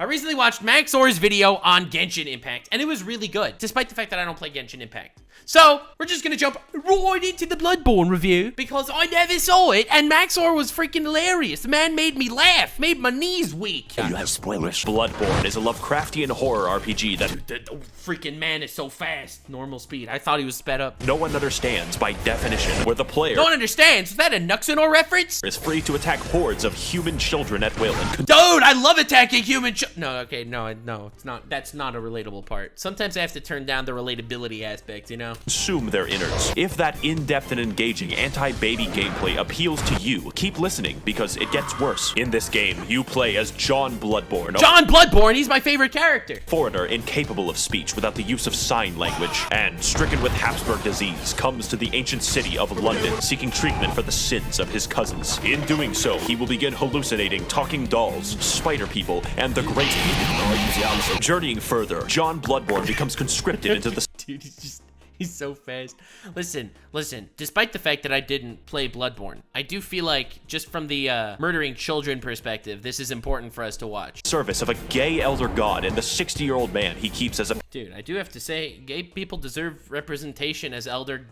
I recently watched Max0r's video on Genshin Impact, and it was really good, despite the fact that I don't play Genshin Impact. So, we're just gonna jump right into the Bloodborne review, because I never saw it, and Max0r was freaking hilarious. The man made me laugh, made my knees weak. You have spoilers. Bloodborne is a Lovecraftian horror RPG that The freaking man is so fast. Normal speed. I thought he was sped up. no one understands by definition, where the player No one understands. Was that a Nuxanor reference? is free to attack hordes of human children at will and Dude, I love attacking human No, okay, no, it's not. That's not a relatable part. Sometimes I have to turn down the relatability aspect, you know? consume their innards. If that in-depth and engaging anti-baby gameplay appeals to you, keep listening because it gets worse. In this game, you play as John Bloodborne, John Bloodborne, he's my favorite character. a foreigner incapable of speech without the use of sign language, and stricken with Habsburg disease, comes to the ancient city of London seeking treatment for the sins of his cousins. In doing so, he will begin hallucinating talking dolls, spider people, and the great Journeying further, John Bloodborne becomes conscripted into the Dude, he's so fast. Listen, despite the fact that I didn't play Bloodborne, I do feel like, just from the murdering children perspective, this is important for us to watch. service of a gay elder god and the 60-year-old man he keeps as a Dude, I do have to say, gay people deserve representation as elder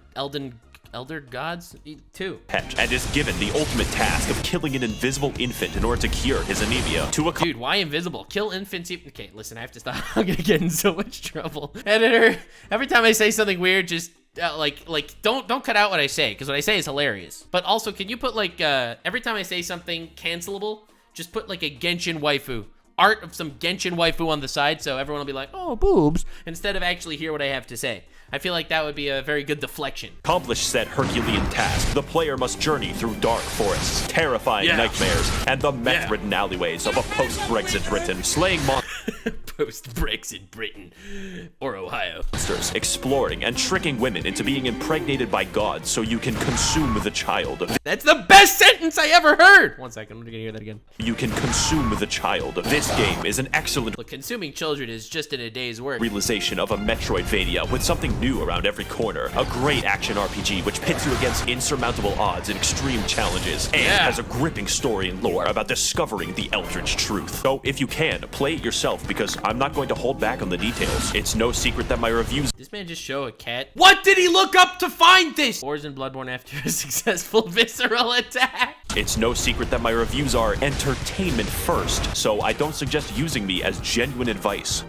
gods, too. pet, and is given the ultimate task of killing an invisible infant in order to cure his anemia. Dude, why invisible? Kill infants. Okay, listen, I have to stop. I'm gonna get in so much trouble. Editor, every time I say something weird, just don't cut out what I say, because what I say is hilarious. But also, can you put like every time I say something cancelable, just put like a Genshin waifu. Art of some Genshin waifu on the side, so everyone will be like, oh, boobs, instead of actually hear what I have to say. I feel like that would be a very good deflection. accomplish said Herculean task, the player must journey through dark forests, terrifying nightmares, and the meth-ridden alleyways of a post-Brexit Britain, slaying Post-Brexit Britain. Or Ohio. monsters, exploring and tricking women into being impregnated by gods so you can consume the child. That's the best sentence I ever heard! 1 second, I'm gonna hear that again. You can consume the child. This game is an excellent Look, consuming children is just in a day's work. realization of a Metroidvania with something new around every corner. A great action RPG which pits you against insurmountable odds and extreme challenges, and has a gripping story and lore about discovering the Eldritch truth. So if you can, play it yourself because I'm not going to hold back on the details. It's no secret that my reviews This man just show a cat. What did he look up to find this? Wars in Bloodborne after a successful visceral attack. It's no secret that my reviews are entertainment first, so I don't suggest using me as genuine advice.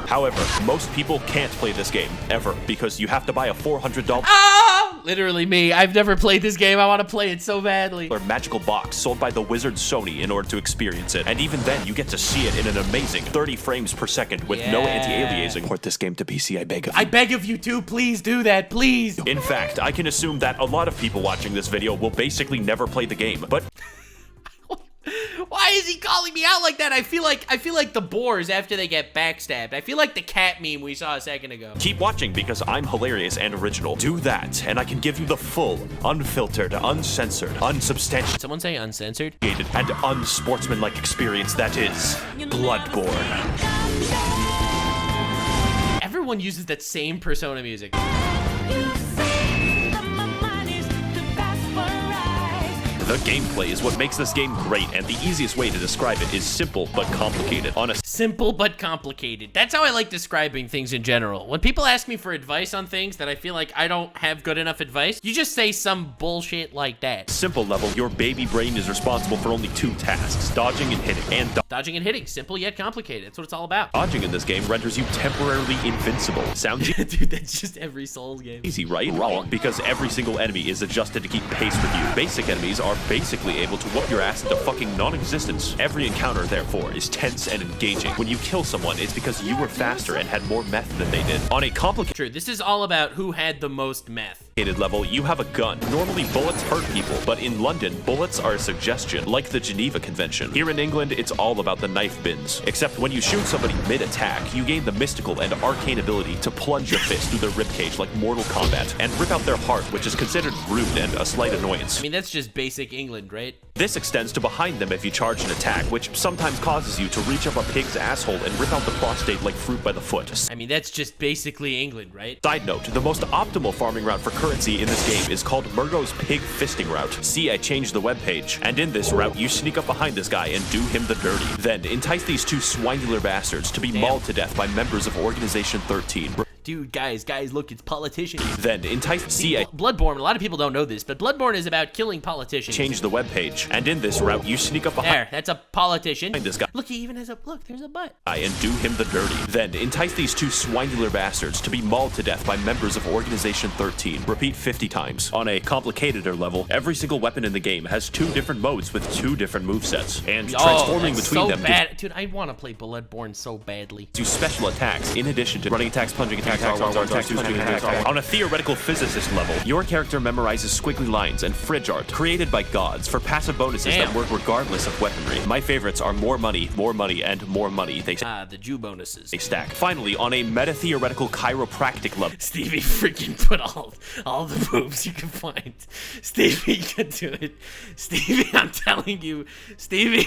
However, most people can't play this game, ever, because you have to buy a $400 Ah! Literally me. I've never played this game. I want to play it so badly. magical box sold by the wizard Sony in order to experience it. And even then, you get to see it in an amazing 30 frames per second with no anti-aliasing. Port this game to PC, I beg of you. I beg of you to, please do that, please. In fact, I can assume that a lot of people watching this video will basically never play the game, but Why is he calling me out like that? I feel like the boars after they get backstabbed. I feel like the cat meme we saw a second ago. keep watching because I'm hilarious and original. Do that, and I can give you the full, unfiltered, uncensored, unsubstantiated, Someone say uncensored? and unsportsmanlike experience that is Bloodborne. Everyone uses that same Persona music. The gameplay is what makes this game great, and the easiest way to describe it is simple but complicated. Simple but complicated. That's how I like describing things in general. When people ask me for advice on things that I feel like I don't have good enough advice, you just say some bullshit like that. Simple level, your baby brain is responsible for only 2 tasks, dodging and hitting, and Dodging and hitting. Simple yet complicated. That's what it's all about. dodging in this game renders you temporarily invincible. Sounds Dude, that's just every Souls game. easy, right? Wrong, because every single enemy is adjusted to keep pace with you. Basic enemies are basically able to whoop your ass into fucking non-existence. Every encounter, therefore, is tense and engaging. When you kill someone, it's because you were faster and had more meth than they did. On a complicated True, this is all about who had the most meth. level, you have a gun. Normally, bullets hurt people, but in London, bullets are a suggestion, like the Geneva Convention. Here in England, it's all about the knife bins. Except when you shoot somebody mid-attack, you gain the mystical and arcane ability to plunge your fist through their ribcage like Mortal Kombat, and rip out their heart, which is considered rude and a slight annoyance. I mean, that's just basic England, right? This extends to behind them if you charge an attack, which sometimes causes you to reach up a pig's asshole and rip out the prostate like fruit by the foot. I mean, that's just basically England, right? Side note, the most optimal farming route for currency in this game is called Murgo's Pig Fisting Route. See, I changed the webpage. And in this route, you sneak up behind this guy and do him the dirty. Then entice these two swinular bastards to be mauled to death by members of Organization 13. Dude, guys, look, it's politicians. Then entice... Bloodborne, a lot of people don't know this, but Bloodborne is about killing politicians. Change the webpage. And in this route, you sneak up behind... There, that's a politician. This guy. Look, he even has a... Look, there's a butt. And do him the dirty. Then entice these two swinular bastards to be mauled to death by members of Organization 13. Repeat 50 times. On a complicateder level, every single weapon in the game has 2 different modes with 2 different movesets. And transforming between them... Dude, I want to play Bloodborne so badly. Do special attacks in addition to running attacks, plunging attacks, on a theoretical physicist level, your character memorizes squiggly lines and fridge art created by gods for passive bonuses that work regardless of weaponry. My favorites are more money, and more money. The Jew bonuses. They stack. Finally, on a meta-theoretical chiropractic level, Stevie freaking put all the moves you can find. Stevie can do it. Stevie, I'm telling you, Stevie.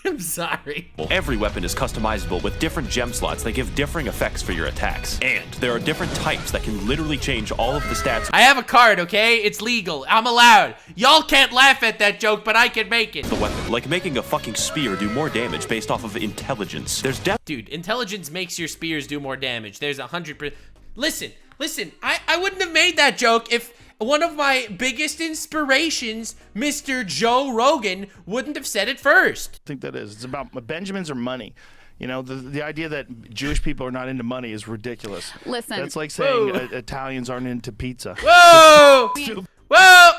I'm sorry. Every weapon is customizable with different gem slots that give differing effects for your attacks. And there are different types that can literally change all of the stats. I have a card, okay? It's legal. I'm allowed. Y'all can't laugh at that joke, but I can make it. The weapon, like making a fucking spear do more damage based off of intelligence. There's Dude, intelligence makes your spears do more damage. There's 100%. Listen, I wouldn't have made that joke if one of my biggest inspirations, Mr. Joe Rogan, wouldn't have said it first. I think that is. It's about Benjamins or money. You know, the idea that Jewish people are not into money is ridiculous. Listen. That's like saying Italians aren't into pizza. Whoa! Whoa!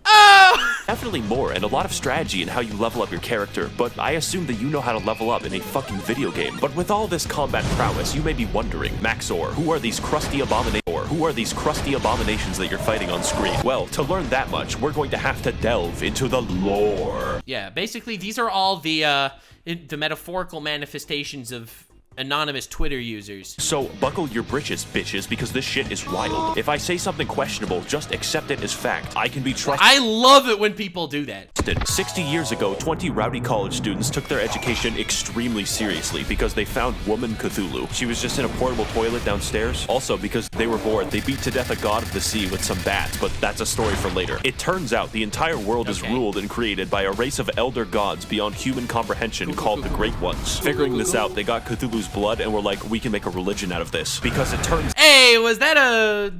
Oh! Definitely more, and a lot of strategy in how you level up your character, but I assume that you know how to level up in a fucking video game. But with all this combat prowess, you may be wondering, Max0r, who are these crusty abominations that you're fighting on screen? Well, to learn that much, we're going to have to delve into the lore. Yeah, basically, these are all the metaphorical manifestations of anonymous Twitter users. So buckle your britches, bitches, because this shit is wild. If I say something questionable, just accept it as fact. I can be trusted. I love it when people do that. 60 years ago, 20 rowdy college students took their education extremely seriously because they found Woman Cthulhu. She was just in a portable toilet downstairs. Also, because they were bored, they beat to death a god of the sea with some bats, but that's a story for later. It turns out the entire world is ruled and created by a race of elder gods beyond human comprehension called the Great Ones. Figuring this out, they got Cthulhu's blood and were like, we can make a religion out of this. Because it turns... Hey, was that a...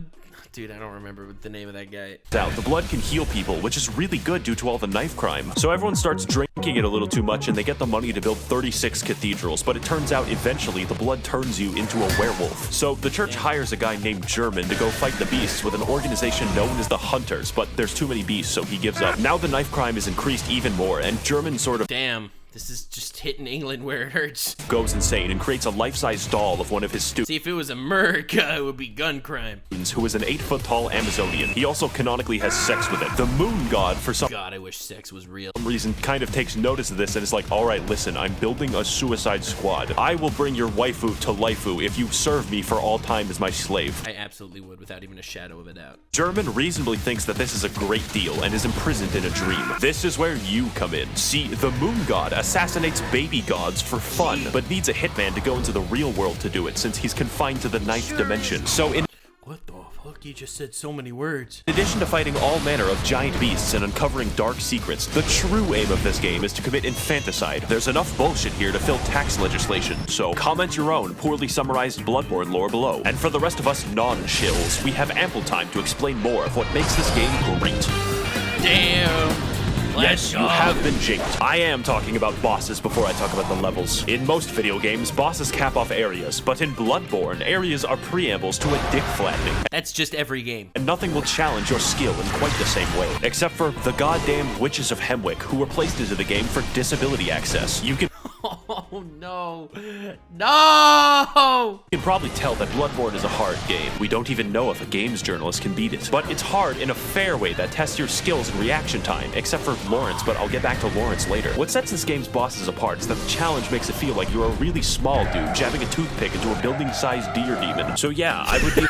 Dude, I don't remember the name of that guy. The blood can heal people, which is really good due to all the knife crime. So everyone starts drinking it a little too much and they get the money to build 36 cathedrals, but it turns out eventually the blood turns you into a werewolf. So the church hires a guy named German to go fight the beasts with an organization known as the Hunters, but there's too many beasts, so he gives up. Now the knife crime is increased even more, and German sort of... Damn. This is just hitting England where it hurts. Goes insane and creates a life-size doll of one of his students. See, if it was America, it would be gun crime. Who is an 8-foot-tall Amazonian. He also canonically has sex with it. The moon god, for some God, I wish sex was real. reason, kind of takes notice of this and is like, alright, listen, I'm building a suicide squad. I will bring your waifu to Laifu if you serve me for all time as my slave. I absolutely would, without even a shadow of a doubt. German reasonably thinks that this is a great deal and is imprisoned in a dream. This is where you come in. See, the moon god assassinates baby gods for fun, but needs a hitman to go into the real world to do it since he's confined to the 9th dimension. So in... What the fuck? You just said so many words. In addition to fighting all manner of giant beasts and uncovering dark secrets, the true aim of this game is to commit infanticide. There's enough bullshit here to fill tax legislation, so comment your own poorly summarized Bloodborne lore below. And for the rest of us non-shills, we have ample time to explain more of what makes this game great. Damn. Yes, you have been jinxed. I am talking about bosses before I talk about the levels. In most video games, bosses cap off areas, but in Bloodborne, areas are preambles to a dick flattening. That's just every game. And nothing will challenge your skill in quite the same way, except for the goddamn Witches of Hemwick, who were placed into the game for disability access. You can... Oh, no. No! You can probably tell that Bloodborne is a hard game. We don't even know if a games journalist can beat it. But it's hard in a fair way that tests your skills and reaction time, except for Lawrence, but I'll get back to Lawrence later. What sets this game's bosses apart is that the challenge makes it feel like you're a really small dude jabbing a toothpick into a building-sized deer demon. So yeah, I would be...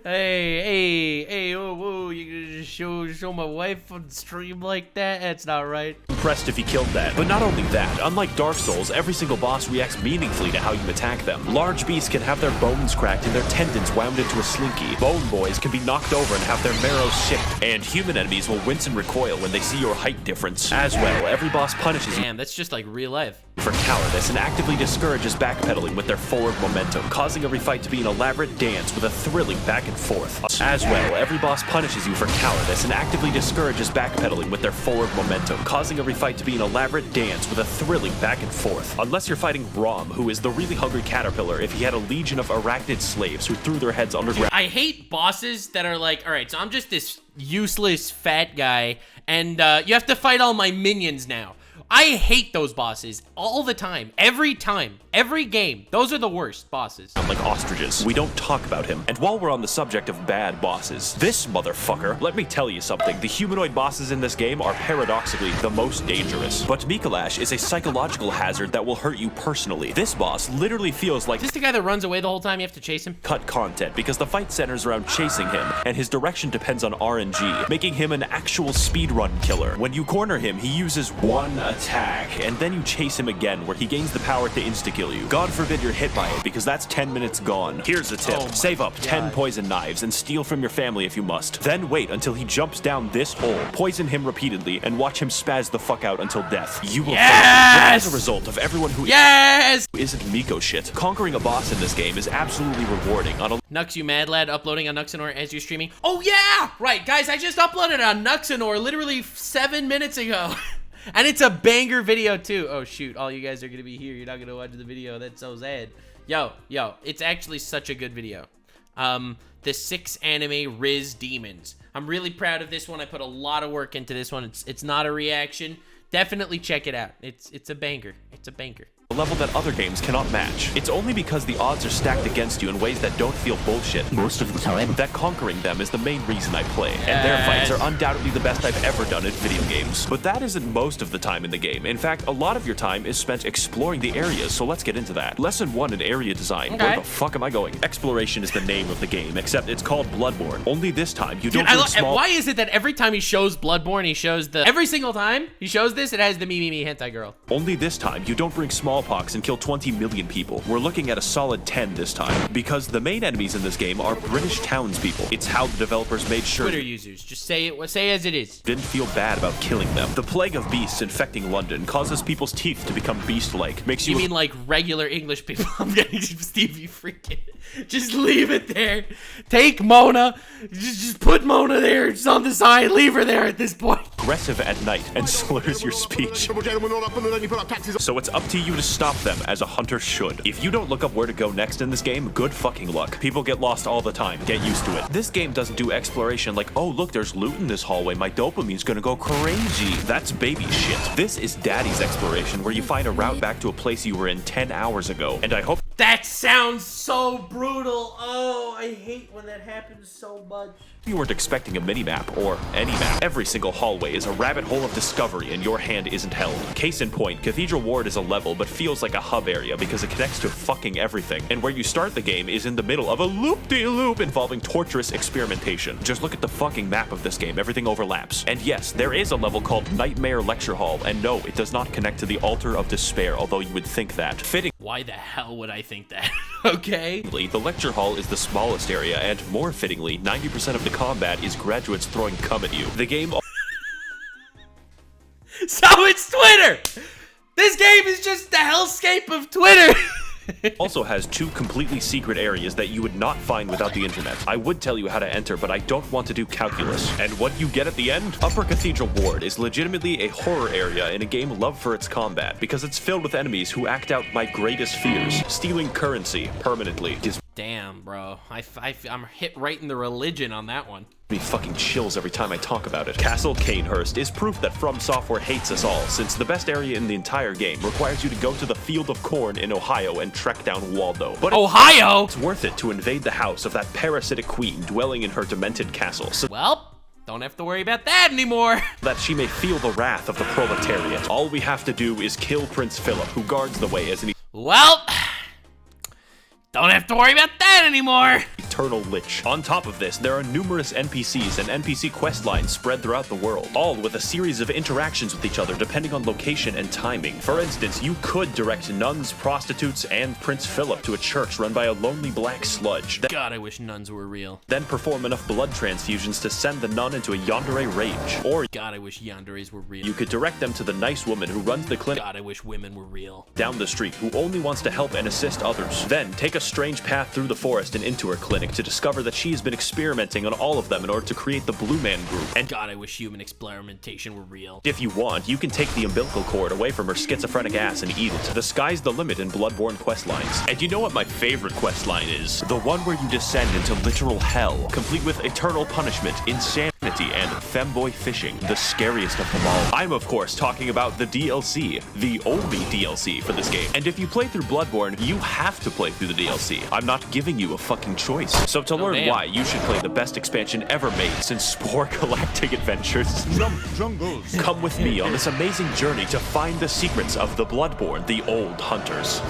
Hey, whoa, you gonna just show my wife on stream like that? That's not right. Impressed if he killed that. But not only that, unlike Dark Souls, every single boss reacts meaningfully to how you attack them. Large beasts can have their bones cracked and their tendons wound into a slinky. Bone boys can be knocked over and have their marrow sipped. And human enemies will wince and recoil when they see your height difference. As well, every boss punishes you. Damn, that's just like real life. For cowardice and actively discourages backpedaling with their forward momentum, causing every fight to be an elaborate dance with a thrilling back and forth. As well, every boss punishes you for cowardice and actively discourages backpedaling with their forward momentum, causing every fight to be an elaborate dance with a thrilling back and forth. Unless you're fighting Rom, who is the really hungry caterpillar if he had a legion of arachnid slaves who threw their heads underground. I hate bosses that are like, all right, so I'm just this useless fat guy, and you have to fight all my minions now. I hate those bosses all the time, every game. Those are the worst bosses. Like ostriches. We don't talk about him. And while we're on the subject of bad bosses, this motherfucker, let me tell you something. The humanoid bosses in this game are paradoxically the most dangerous. But Mikolash is a psychological hazard that will hurt you personally. This boss literally feels like— Is this the guy that runs away the whole time? You have to chase him? Cut content, because the fight centers around chasing him, and his direction depends on RNG, making him an actual speedrun killer. When you corner him, he uses one attack, and then you chase him again, where he gains the power to insta-kill you. God forbid you're hit by it, because that's 10 minutes gone. Here's a tip. Save up 10 poison knives and steal from your family if you must. Then wait until he jumps down this hole, poison him repeatedly, and watch him spaz the fuck out until death. You will as a result of everyone who isn't Miko shit. Conquering a boss in this game is absolutely rewarding. On a Nux, you mad lad, uploading on Nuxanor as you're streaming. Oh yeah! Right, guys, I just uploaded on Nuxanor literally 7 minutes ago. And it's a banger video too. Oh shoot, all you guys are gonna be here. You're not gonna watch the video. That's so sad. Yo, it's actually such a good video. The 6 anime Riz Demons. I'm really proud of this one. I put a lot of work into this one. It's not a reaction. Definitely check it out. It's a banger. It's a banger. a level that other games cannot match. It's only because the odds are stacked against you in ways that don't feel bullshit most of the time that conquering them is the main reason I play, and their fights are undoubtedly the best I've ever done in video games. But that isn't most of the time in the game. In fact, a lot of your time is spent exploring the areas, so let's get into that. Lesson 1 in area design. Okay. Where the fuck am I going? Exploration is the name of the game, except it's called Bloodborne. Only this time, you don't bring small... Why is it that every time he shows Bloodborne, he shows the... Every single time he shows this, it has the me hentai girl. Only this time, you don't bring smallpox and kill 20 million people. We're looking at a solid 10 this time, because the main enemies in this game are British townspeople. It's how the developers made sure... Twitter users, just say as it is. Didn't feel bad about killing them. The plague of beasts infecting London causes people's teeth to become beast-like. Makes you... You mean like regular English people? I'm getting Stevie freaking... Just leave it there. Take Mona. Just put Mona there. Just on the side. Leave her there at this point. Aggressive at night and slurs your speech. So it's up to you to stop them, as a hunter should. If you don't look up where to go next in this game, good fucking luck. People get lost all the time. Get used to it. This game doesn't do exploration like, oh look, there's loot in this hallway. My dopamine's gonna go crazy. That's baby shit. This is daddy's exploration, where you find a route back to a place you were in 10 hours ago. And I hope... That sounds so brutal. Oh, I hate when that happens so much. You weren't expecting a mini-map, or any map. Every single hallway is a rabbit hole of discovery and your hand isn't held. Case in point, Cathedral Ward is a level but feels like a hub area because it connects to fucking everything. And where you start the game is in the middle of a loop-de-loop involving torturous experimentation. Just look at the fucking map of this game, everything overlaps. And yes, there is a level called Nightmare Lecture Hall, and no, it does not connect to the Altar of Despair, although you would think that. Fitting. Why the hell would I think that? Okay. The lecture hall is the smallest area, and more fittingly, 90% of the combat is graduates throwing cum at you. The game... So it's Twitter! This game is just the hellscape of Twitter! Also has 2 completely secret areas that you would not find without the internet. I would tell you how to enter, but I don't want to do calculus. And what you get at the end? Upper Cathedral Ward is legitimately a horror area in a game loved for its combat, because it's filled with enemies who act out my greatest fears. Stealing currency permanently is... Damn, bro. I'm hit right in the religion on that one. Me fucking chills every time I talk about it. Castle Canehurst is proof that From Software hates us all, since the best area in the entire game requires you to go to the Field of Corn in Ohio and trek down Waldo. But Ohio? It's worth it to invade the house of that parasitic queen dwelling in her demented castle. So well, don't have to worry about that anymore. That she may feel the wrath of the proletariat. All we have to do is kill Prince Philip, who guards the way as an... Well... Don't have to worry about that anymore. eternal lich. On top of this, there are numerous NPCs and NPC quest lines spread throughout the world, all with a series of interactions with each other depending on location and timing. For instance, you could direct nuns, prostitutes, and Prince Philip to a church run by a lonely black sludge. God, I wish nuns were real. Then perform enough blood transfusions to send the nun into a yandere rage. Or God, I wish yanderes were real. you could direct them to the nice woman who runs the clinic God, I wish women were real. down the street who only wants to help and assist others. Then take a strange path through the forest and into her clinic to discover that she has been experimenting on all of them in order to create the Blue Man Group. And God, I wish human experimentation were real. if you want, you can take the umbilical cord away from her schizophrenic ass and eat it. The sky's the limit in Bloodborne questlines. And you know what my favorite questline is? The one where you descend into literal hell, complete with eternal punishment, insanity, and femboy fishing, the scariest of them all. I'm of course talking about the DLC, the only DLC for this game. And if you play through Bloodborne, you have to play through the DLC. I'm not giving you a fucking choice. So to learn damn. why, you should play the best expansion ever made since Spore Galactic Adventures. Jungles. Come with me on this amazing journey to find the secrets of the Bloodborne, the old hunters.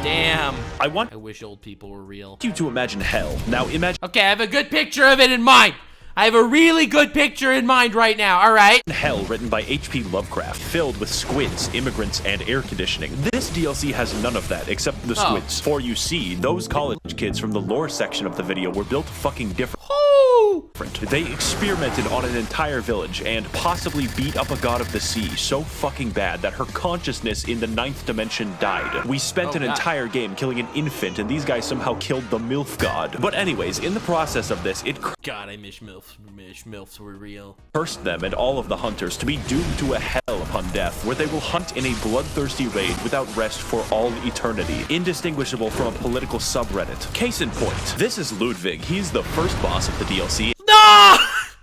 Damn. I want I wish old people were real. you to imagine hell. Now imagine Okay, I have a good picture of it in mind. I have a really good picture in mind right now, all right? hell written by H.P. Lovecraft, filled with squids, immigrants, and air conditioning. This DLC has none of that except the squids. For you see, those college kids from the lore section of the video were built fucking different. They experimented on an entire village and possibly beat up a god of the sea so fucking bad that her consciousness in the 9th dimension died. We spent an entire game killing an infant and these guys somehow killed the MILF god. But anyways, in the process of this, it God, I miss MILFs. MILFs were real. cursed them and all of the hunters to be doomed to a hell upon death, where they will hunt in a bloodthirsty raid without rest for all eternity, indistinguishable from a political subreddit. Case in point, this is Ludwig. He's the first boss of the DLC. No!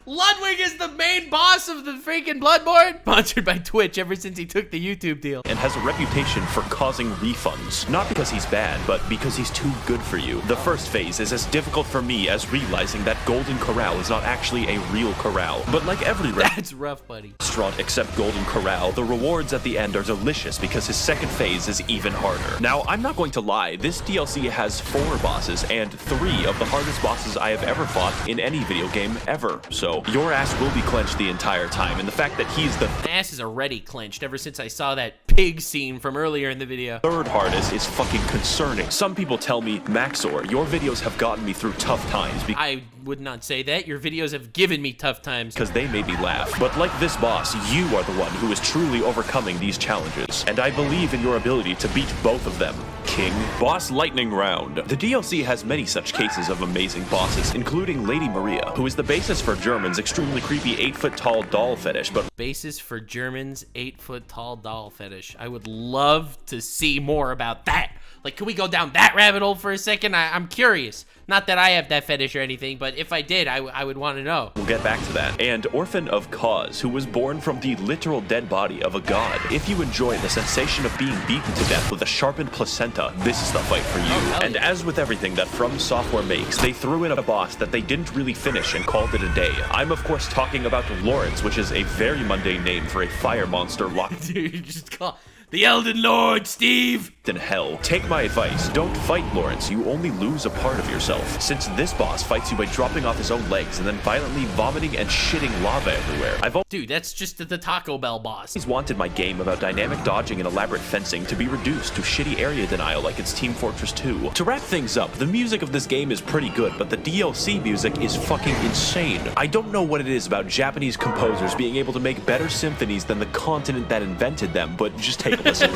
Ludwig is the main boss of the freaking Bloodborne? Sponsored by Twitch ever since he took the YouTube deal. And has a reputation for causing refunds. Not because he's bad, but because he's too good for you. The first phase is as difficult for me as realizing that Golden Corral is not actually a real corral. But like every That's rough, buddy. restaurant except Golden Corral, the rewards at the end are delicious because his second phase is even harder. Now, I'm not going to lie, this DLC has 4 bosses and 3 of the hardest bosses I have ever fought in any video game ever. So your ass will be clenched the entire time, and the fact that he's the My ass is already clenched ever since I saw that pig scene from earlier in the video. third hardest is fucking concerning. Some people tell me, Max0r, your videos have gotten me through tough times I would not say that. Your videos have given me tough times. because they made me laugh. But like this boss, you are the one who is truly overcoming these challenges, and I believe in your ability to beat both of them. King. Boss Lightning Round. The DLC has many such cases of amazing bosses, including Lady Maria, who is the basis for German's extremely creepy 8-foot-tall doll fetish, but Basis for Germans 8-foot-tall doll fetish. I would love to see more about that. Like, can we go down that rabbit hole for a second? I'm curious. Not that I have that fetish or anything, but if I did, I would want to know. we'll get back to that. And Orphan of Cause, who was born from the literal dead body of a god. If you enjoy the sensation of being beaten to death with a sharpened placenta, this is the fight for you. hell And yeah. as with everything that From Software makes, they threw in a boss that they didn't really finish and called it a day. I'm of course talking about Lawrence, which is a very mundane name for a fire monster locked Dude, you just call the Elden Lord, Steve. in hell. Take my advice, don't fight Lawrence, you only lose a part of yourself. Since this boss fights you by dropping off his own legs and then violently vomiting and shitting lava everywhere. I've Dude, that's just the Taco Bell boss. always wanted my game about dynamic dodging and elaborate fencing to be reduced to shitty area denial like it's Team Fortress 2. To wrap things up, the music of this game is pretty good, but the DLC music is fucking insane. I don't know what it is about Japanese composers being able to make better symphonies than the continent that invented them, but just take a listen.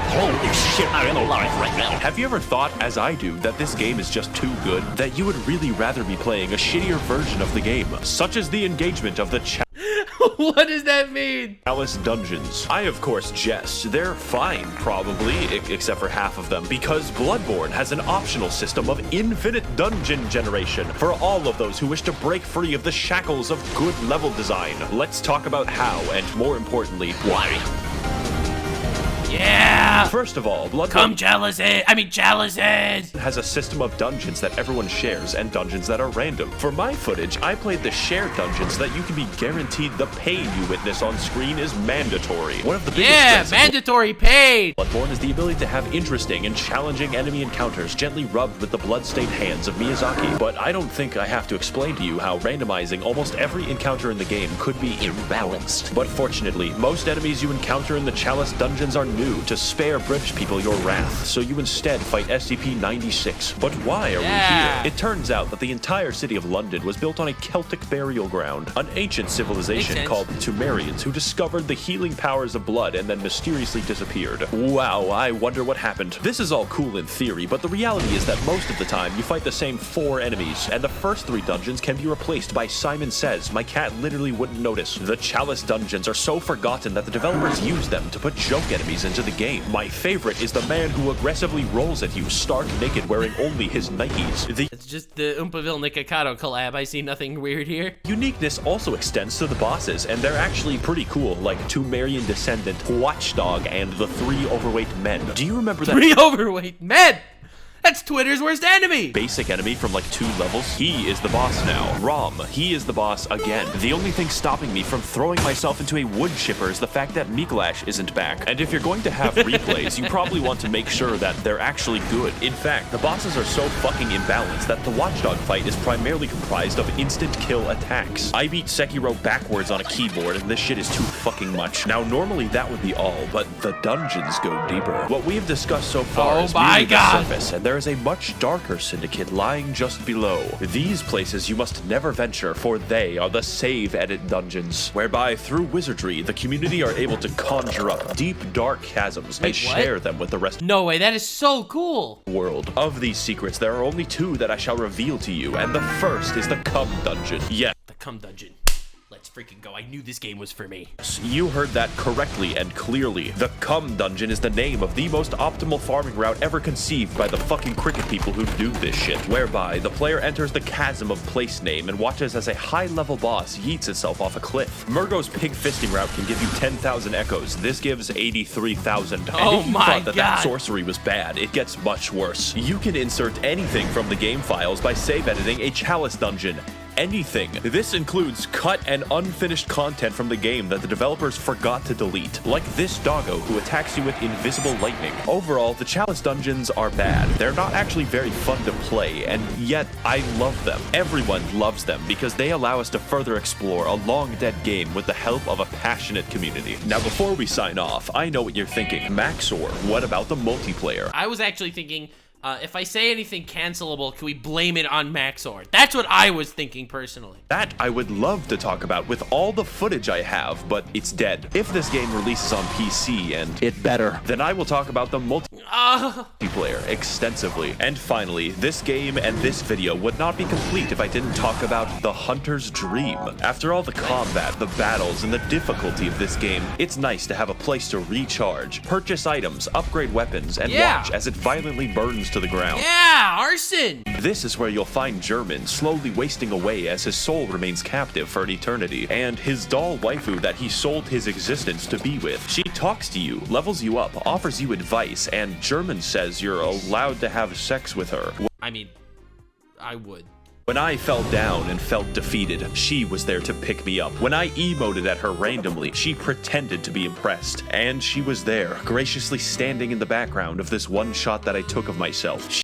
Holy shit, I'm alive right now. Have you ever thought, as I do, that this game is just too good? That you would really rather be playing a shittier version of the game, such as the engagement of the What does that mean? Chalice Dungeons. I of course jest. They're fine, probably, except for half of them, because Bloodborne has an optional system of infinite dungeon generation for all of those who wish to break free of the shackles of good level design. Let's talk about how, and more importantly, why. Yeah! First of all, Bloodborne Come jealouses! I mean jealouses! has a system of dungeons that everyone shares and dungeons that are random. For my footage, I played the shared dungeons that you can be guaranteed the pain you witness on screen is mandatory. One of the biggest strengths of mandatory pain! Bloodborne is the ability to have interesting and challenging enemy encounters gently rubbed with the blood-stained hands of Miyazaki. But I don't think I have to explain to you how randomizing almost every encounter in the game could be imbalanced. But fortunately, most enemies you encounter in the Chalice dungeons are new to spare British people your wrath, so you instead fight SCP-96. But why are we here? It turns out that the entire city of London was built on a Celtic burial ground, an ancient civilization called the Tumerians who discovered the healing powers of blood and then mysteriously disappeared. Wow, I wonder what happened. This is all cool in theory, but the reality is that most of the time you fight the same 4 enemies, and the first 3 dungeons can be replaced by Simon Says. My cat literally wouldn't notice. The Chalice dungeons are so forgotten that the developers use them to put joke enemies into the game. My favorite is the man who aggressively rolls at you stark naked wearing only his Nikes. It's just the Oompaville Nikocado collab. I see nothing weird here. Uniqueness also extends to the bosses, and they're actually pretty cool, like Tumerian Descendant, Watchdog, and the 3 overweight men. Do you remember that 3 overweight men? That's Twitter's worst enemy! basic enemy from like 2 levels? He is the boss now. Rom, he is the boss again. The only thing stopping me from throwing myself into a wood chipper is the fact that Miklash isn't back. And if you're going to have replays, you probably want to make sure that they're actually good. In fact, the bosses are so fucking imbalanced that the Watchdog fight is primarily comprised of instant kill attacks. I beat Sekiro backwards on a keyboard, and this shit is too fucking much. Now, normally that would be all, but the dungeons go deeper. What we have discussed so far is merely the surface, and there is a much darker syndicate lying just below. These places you must never venture, for they are the save edit dungeons, whereby through wizardry, the community are able to conjure up deep, dark chasms and share them with the rest No way, that is so cool! of the world. Of these secrets, there are only 2 that I shall reveal to you, and the first is the Cum Dungeon. Yes. The Cum Dungeon. Let's freaking go. I knew this game was for me. You heard that correctly and clearly. The Cum Dungeon is the name of the most optimal farming route ever conceived by the fucking cricket people who do this shit, whereby the player enters the chasm of place name and watches as a high-level boss yeets itself off a cliff. Murgo's pig fisting route can give you 10,000 echoes. This gives 83,000. Oh and if you my thought that God. that sorcery was bad, it gets much worse. You can insert anything from the game files by save editing a Chalice dungeon. Anything. This includes cut and unfinished content from the game that the developers forgot to delete, like this doggo who attacks you with invisible lightning. Overall, the Chalice dungeons are bad. They're not actually very fun to play, and yet I love them. Everyone loves them because they allow us to further explore a long-dead game with the help of a passionate community. Now, before we sign off, I know what you're thinking. Max0r, what about the multiplayer? I was actually thinking, if I say anything cancelable, can we blame it on Max0r? That's what I was thinking personally. That I would love to talk about with all the footage I have, but it's dead. If this game releases on PC, and it better, then I will talk about the multiplayer extensively. And finally, this game and this video would not be complete if I didn't talk about the Hunter's Dream. After all the combat, the battles, and the difficulty of this game, it's nice to have a place to recharge, purchase items, upgrade weapons, and watch as it violently burns to the ground. Yeah, arson! This is where you'll find German slowly wasting away as his soul remains captive for an eternity, and his doll waifu that he sold his existence to be with. She talks to you, levels you up, offers you advice, and German says you're allowed to have sex with her. I mean, I would. When I fell down and felt defeated, she was there to pick me up. When I emoted at her randomly, she pretended to be impressed. And she was there, graciously standing in the background of this one shot that I took of myself.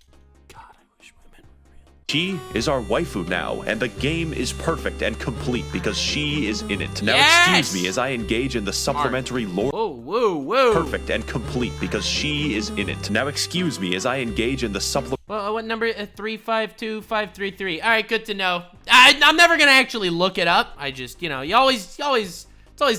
God, I wish women were real. She is our waifu now, and the game is perfect and complete because she is in it. Now excuse me as I engage in the supplementary lore. Whoa. Perfect and complete because she is in it. Now excuse me as I engage in the supplementary. Well, what number? 352533. All right, good to know. I'm never gonna actually look it up. I just, you know, it's always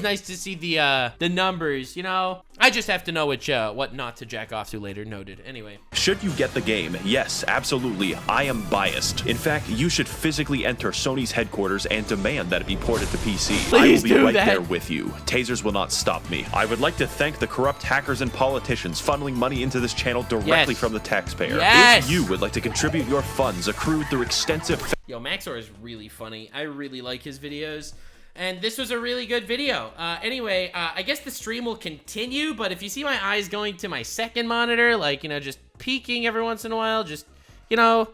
nice to see the numbers, you know? I just have to know what not to jack off to later. Noted. Anyway. Should you get the game? Yes, absolutely. I am biased. In fact, you should physically enter Sony's headquarters and demand that it be ported to PC. Please I will be right that. there with you. Tasers will not stop me. I would like to thank the corrupt hackers and politicians funneling money into this channel directly from the taxpayer. Yes. If you would like to contribute your funds accrued through extensive... Yo, Max0r is really funny. I really like his videos. And this was a really good video. Anyway, I guess the stream will continue, but if you see my eyes going to my second monitor, like, you know, just peeking every once in a while, just, you know,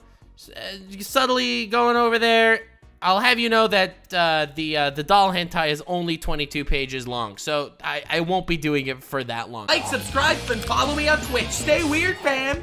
subtly going over there, I'll have you know that the doll hentai is only 22 pages long, so I won't be doing it for that long. Like, subscribe, and follow me on Twitch. Stay weird, fam!